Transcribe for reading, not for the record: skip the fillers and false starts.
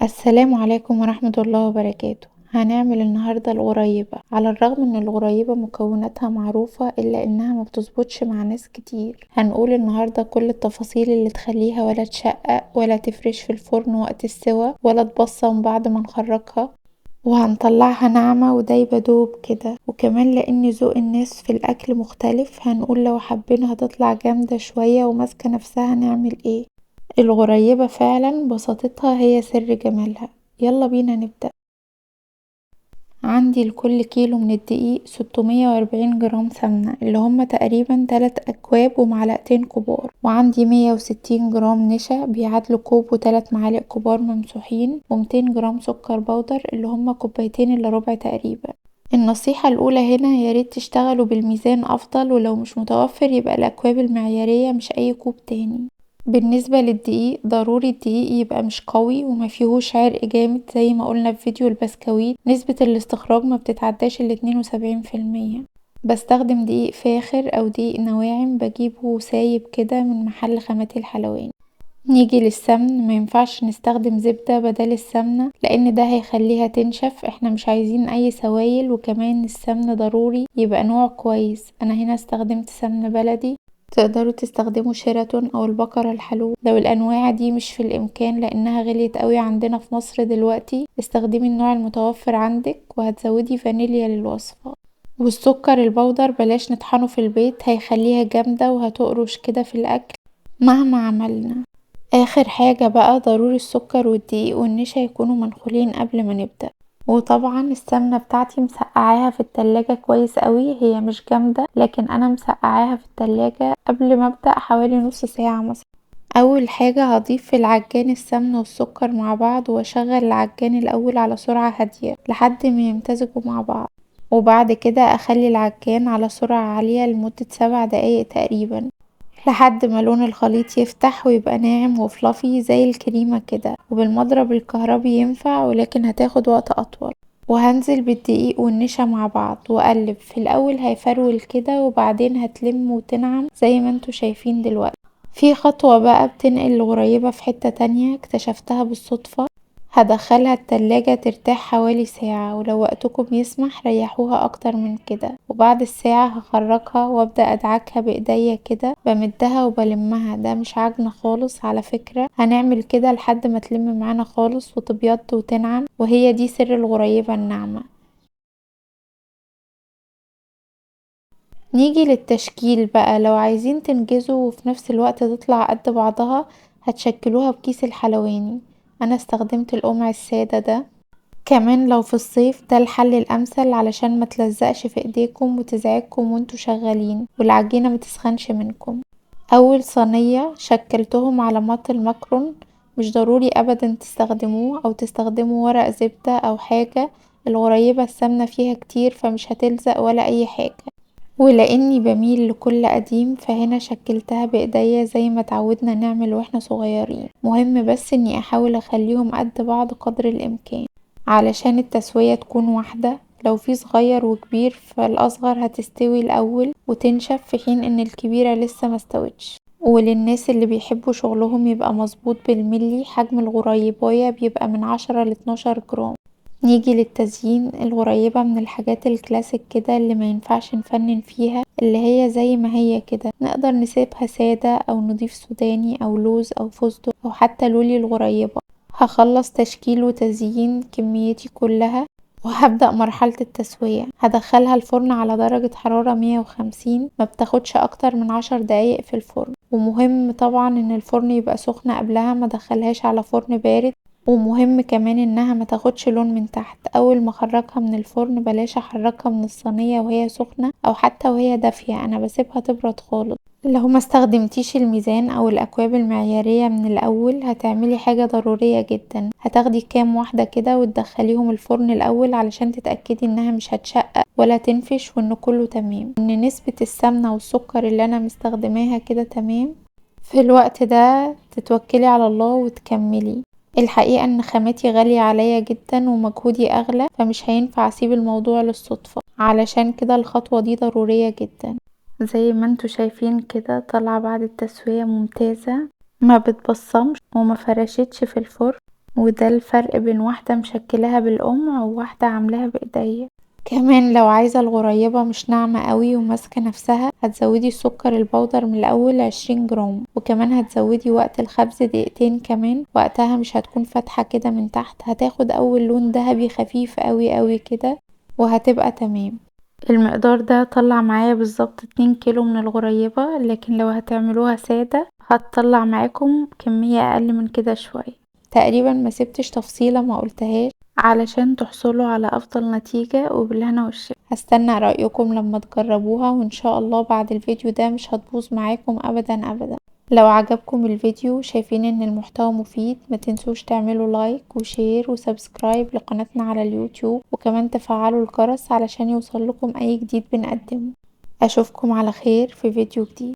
السلام عليكم ورحمة الله وبركاته. هنعمل النهاردة الغريبة. على الرغم ان الغريبة مكوناتها معروفة الا انها ما بتظبطش مع ناس كتير. هنقول النهاردة كل التفاصيل اللي تخليها ولا تشقق ولا تفرش في الفرن وقت السوا ولا تبصم بعد ما نخرجها، وهنطلعها ناعمة ودايبة دوب كده. وكمان لان ذوق الناس في الاكل مختلف هنقول لو حابينها تطلع جامدة شوية وماسكة نفسها نعمل ايه. الغريبة فعلا بساطتها هي سر جمالها. يلا بينا نبدأ. عندي لكل كيلو من الدقيق 640 جرام سمنة اللي هما تقريبا 3 أكواب ومعلقتين كبار، وعندي 160 جرام نشا بيعادلوا كوب و3 معالق كبار ممسوحين، و200 جرام سكر بودر اللي هما كوبايتين الا ربع تقريبا. النصيحة الأولى هنا ياريت تشتغلوا بالميزان أفضل، ولو مش متوفر يبقى الأكواب المعيارية مش أي كوب تاني. بالنسبة للدقيق ضروري الدقيق يبقى مش قوي وما فيهوش عرق جامد زي ما قلنا في فيديو البسكويت. نسبة الاستخراج ما بتتعداش 72%. بستخدم دقيق فاخر او دقيق نواعم بجيبه سايب كده من محل خامات الحلواني. نيجي للسمن، ما ينفعش نستخدم زبدة بدل السمنة لان ده هيخليها تنشف، احنا مش عايزين اي سوائل. وكمان السمن ضروري يبقى نوع كويس. انا هنا استخدمت سمن بلدي، تقدروا تستخدموا شيراتون او البقرة الحلوب. لو الانواع دي مش في الامكان لانها غليت قوي عندنا في مصر دلوقتي، استخدمي النوع المتوفر عندك وهتزودي فانيليا للوصفة. والسكر البودر بلاش نطحنه في البيت، هيخليها جامدة وهتقرش كده في الاكل مهما عملنا. اخر حاجة بقى ضروري السكر والدقيق والنشا يكونوا منخولين قبل ما نبدأ. وطبعا السمنة بتاعتي مسقعاها في التلاجة كويس قوي، هي مش جامدة لكن انا مسقعاها في التلاجة قبل ما ابدأ حوالي نص ساعة مثلا. اول حاجة هضيف في العجان السمنة والسكر مع بعض واشغل العجان الاول على سرعة هادية لحد ما يمتزجوا مع بعض، وبعد كده اخلي العجان على سرعة عالية لمدة 7 دقايق تقريبا لحد ما لون الخليط يفتح ويبقى ناعم وفلافي زي الكريمة كده. وبالمضرب الكهربي ينفع ولكن هتاخد وقت اطول. وهنزل بالدقيق والنشا مع بعض واقلب. في الاول هيفرول كده وبعدين هتلم وتنعم زي ما انتوا شايفين دلوقتي. في خطوة بقى بتنقل الغريبة في حتة تانية اكتشفتها بالصدفة. هدخلها التلاجة ترتاح حوالي ساعة، ولو وقتكم يسمح ريحوها اكتر من كده. وبعد الساعة هخرجها وابدأ ادعكها بايديا كده، بمدها وبلمها. ده مش عجن خالص على فكرة، هنعمل كده لحد ما تلم معانا خالص وتبيض وتنعم، وهي دي سر الغريبة الناعمة. نيجي للتشكيل بقى. لو عايزين تنجزوا وفي نفس الوقت تطلع قد بعضها هتشكلوها بكيس الحلواني. انا استخدمت القمع السادة ده. كمان لو في الصيف ده الحل الامثل علشان ما تلزقش في ايديكم وتزعجكم وانتوا شغالين والعجينة ما تسخنش منكم. اول صينية شكلتهم على مط المكرون. مش ضروري ابدا تستخدموه او تستخدموا ورق زبدة او حاجة، الغريبة السمنة فيها كتير فمش هتلزق ولا اي حاجة. ولاني بميل لكل قديم فهنا شكلتها بايديا زي ما اتعودنا نعمل واحنا صغيرين. مهم بس اني احاول اخليهم قد بعض قدر الامكان علشان التسوية تكون واحدة. لو في صغير وكبير فالاصغر هتستوي الاول وتنشف في حين ان الكبيرة لسه مستوتش. وللناس اللي بيحبوا شغلهم يبقى مظبوط بالملي، حجم الغريباية بيبقى من 10 ل 12 جرام. نيجي للتزيين. الغريبة من الحاجات الكلاسيك كده اللي ما ينفعش نفنن فيها، اللي هي زي ما هي كده نقدر نسيبها سادة او نضيف سوداني او لوز او فستق او حتى لولي الغريبة. هخلص تشكيل وتزيين كميتي كلها وهبدأ مرحلة التسوية. هدخلها الفرن على درجة حرارة 150، ما بتاخدش اكتر من 10 دقايق في الفرن. ومهم طبعا ان الفرن يبقى سخن قبلها، ما دخلهاش على فرن بارد. ومهم كمان انها ما تاخدش لون من تحت. اول ما اخرجها من الفرن بلاش احركها من الصينية وهي سخنة او حتى وهي دافية، انا بسيبها تبرد خالص. لو ما استخدمتيش الميزان او الاكواب المعيارية من الاول هتعملي حاجة ضرورية جدا. هتاخدي كام واحدة كده وتدخليهم الفرن الاول علشان تتأكدي انها مش هتشقق ولا تنفش وان كله تمام، ان نسبة السمنة والسكر اللي انا مستخدماها كده تمام. في الوقت ده تتوكلي على الله وتكملي. الحقيقة ان خاماتي غالية عليا جدا ومجهودي اغلى، فمش هينفع اسيب الموضوع للصدفة، علشان كده الخطوة دي ضرورية جدا. زي ما انتوا شايفين كده طالعة بعد التسوية ممتازة، ما بتبصمش وما فرشتش في الفرن. وده الفرق بين واحدة مشكلاها بالقمع وواحدة عاملاها بايديا. كمان لو عايزة الغريبة مش ناعمة قوي وماسكة نفسها هتزودي السكر البودر من الاول 20 جرام، وكمان هتزودي وقت الخبز دقيقتين كمان، وقتها مش هتكون فاتحة كده من تحت، هتاخد اول لون ذهبي خفيف قوي قوي كده وهتبقى تمام. المقدار ده طلع معايا بالظبط 2 كيلو من الغريبة، لكن لو هتعملوها سادة هتطلع معاكم كمية اقل من كده شوية. تقريبا ما سبتش تفصيلة ما قلتهاش علشان تحصلوا على افضل نتيجة، وبالهنا والشفا. هستنى رأيكم لما تجربوها، وان شاء الله بعد الفيديو ده مش هتبوظ معاكم ابدا ابدا. لو عجبكم الفيديو شايفين ان المحتوى مفيد ما تنسوش تعملوا لايك وشير وسبسكرايب لقناتنا على اليوتيوب، وكمان تفعلوا الجرس علشان يوصلكم اي جديد بنقدمه. اشوفكم على خير في فيديو جديد.